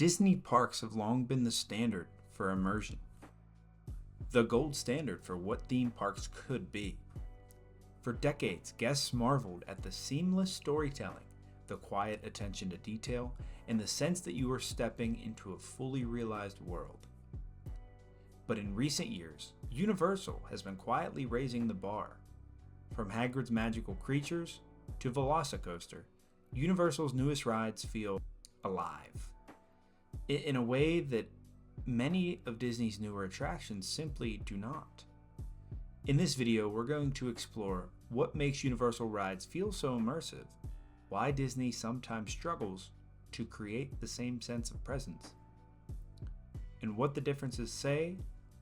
Disney parks have long been the standard for immersion, the gold standard for what theme parks could be. For decades, guests marveled at the seamless storytelling, the quiet attention to detail, and the sense that you were stepping into a fully realized world. But in recent years, Universal has been quietly raising the bar. From Hagrid's magical creatures to Velocicoaster, Universal's newest rides feel alive, in a way that many of Disney's newer attractions simply do not. In this video, we're going to explore what makes Universal rides feel so immersive, why Disney sometimes struggles to create the same sense of presence, and what the differences say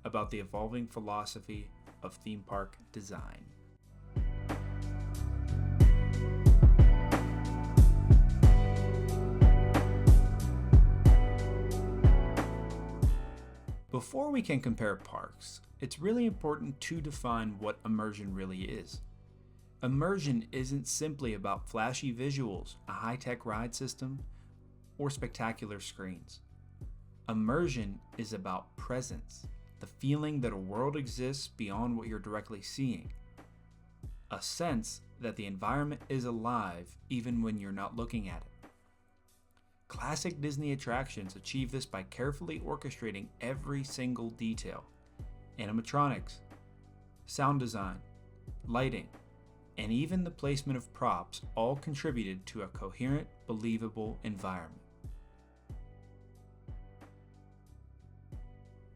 about the evolving philosophy of theme park design. Before we can compare parks, it's really important to define what immersion really is. Immersion isn't simply about flashy visuals, a high-tech ride system, or spectacular screens. Immersion is about presence, the feeling that a world exists beyond what you're directly seeing. A sense that the environment is alive even when you're not looking at it. Classic Disney attractions achieve this by carefully orchestrating every single detail. Animatronics, sound design, lighting, and even the placement of props all contributed to a coherent, believable environment.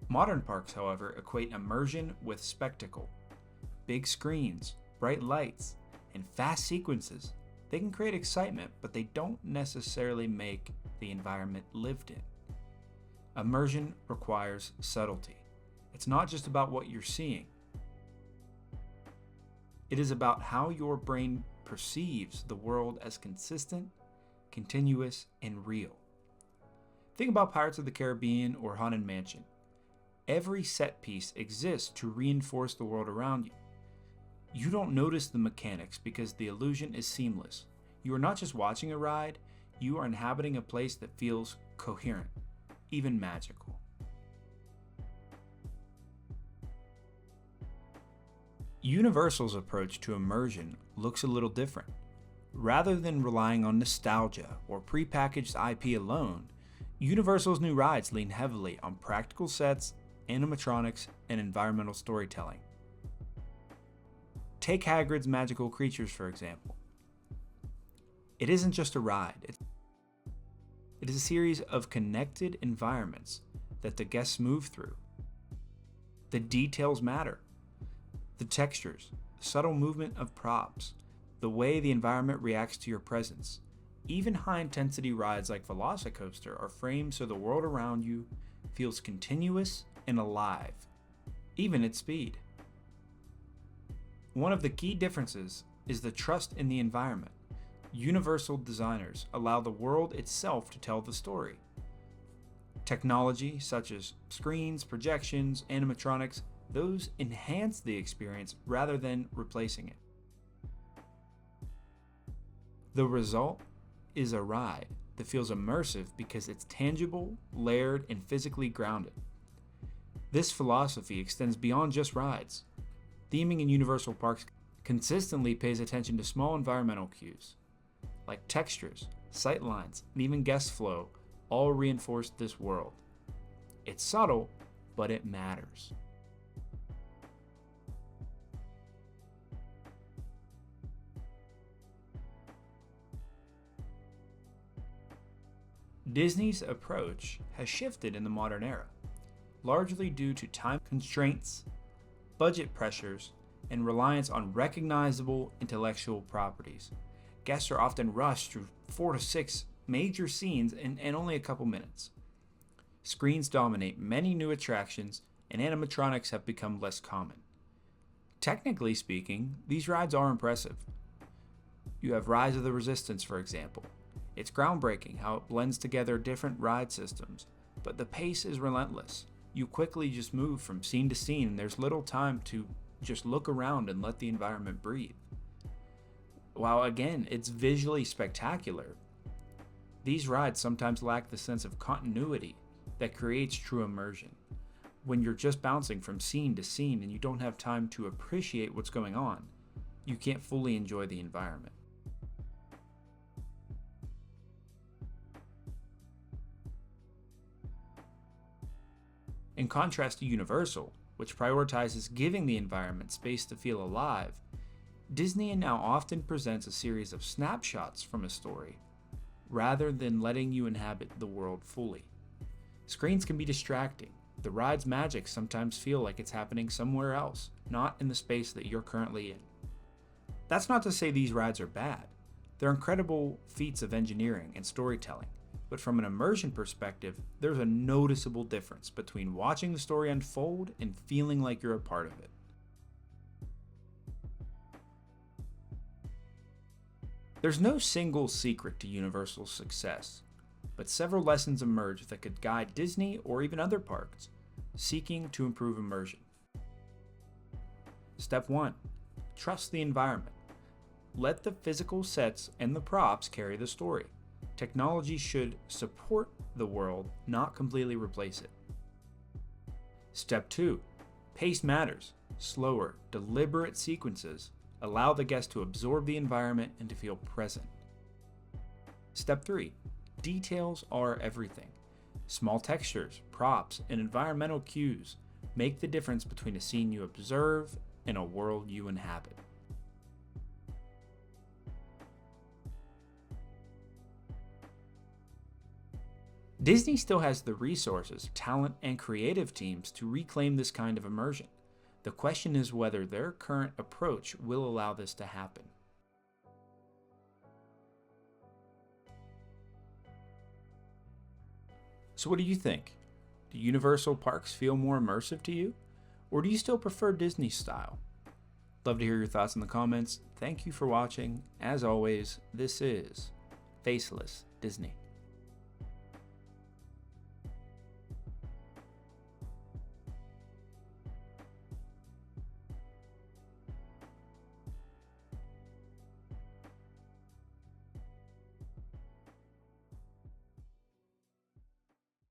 Modern parks, however, equate immersion with spectacle. Big screens, bright lights, and fast sequences. They can create excitement, but they don't necessarily make the environment lived in. Immersion requires subtlety. It's not just about what you're seeing. It is about how your brain perceives the world as consistent, continuous, and real. Think about Pirates of the Caribbean or Haunted Mansion. Every set piece exists to reinforce the world around you. You don't notice the mechanics because the illusion is seamless. You are not just watching a ride, you are inhabiting a place that feels coherent, even magical. Universal's approach to immersion looks a little different. Rather than relying on nostalgia or prepackaged IP alone, Universal's new rides lean heavily on practical sets, animatronics, and environmental storytelling. Take Hagrid's magical creatures, for example. It isn't just a ride. It is a series of connected environments that the guests move through. The details matter. The textures, subtle movement of props, the way the environment reacts to your presence. Even high-intensity rides like Velocicoaster are framed so the world around you feels continuous and alive, even at speed. One of the key differences is the trust in the environment. Universal designers allow the world itself to tell the story. Technology such as screens, projections, animatronics, those enhance the experience rather than replacing it. The result is a ride that feels immersive because it's tangible, layered, and physically grounded. This philosophy extends beyond just rides. Theming in Universal parks consistently pays attention to small environmental cues, like textures, sight lines, and even guest flow, all reinforce this world. It's subtle, but it matters. Disney's approach has shifted in the modern era, largely due to time constraints, budget pressures, and reliance on recognizable intellectual properties. Guests are often rushed through 4 to 6 major scenes in only a couple minutes. Screens dominate many new attractions, and animatronics have become less common. Technically speaking, these rides are impressive. You have Rise of the Resistance, for example. It's groundbreaking how it blends together different ride systems, but the pace is relentless. You quickly just move from scene to scene, and there's little time to just look around and let the environment breathe. While again, it's visually spectacular, These rides sometimes lack the sense of continuity that creates true immersion. When you're just bouncing from scene to scene and you don't have time to appreciate what's going on, you can't fully enjoy the environment. In contrast to Universal, which prioritizes giving the environment space to feel alive, Disney now often presents a series of snapshots from a story, rather than letting you inhabit the world fully. Screens can be distracting. The ride's magic sometimes feel like it's happening somewhere else, not in the space that you're currently in. That's not to say these rides are bad. They're incredible feats of engineering and storytelling, but from an immersion perspective, there's a noticeable difference between watching the story unfold and feeling like you're a part of it. There's no single secret to Universal's success, but several lessons emerge that could guide Disney or even other parks seeking to improve immersion. Step 1. Trust the environment. Let the physical sets and the props carry the story. Technology should support the world, not completely replace it. Step 2. Pace matters. Slower, deliberate sequences allow the guest to absorb the environment and to feel present. Step 3. Details are everything. Small textures, props, and environmental cues make the difference between a scene you observe and a world you inhabit. Disney still has the resources, talent, and creative teams to reclaim this kind of immersion. The question is whether their current approach will allow this to happen. So what do you think? Do Universal parks feel more immersive to you? Or do you still prefer Disney style? Love to hear your thoughts in the comments. Thank you for watching. As always, this is Faceless Disney.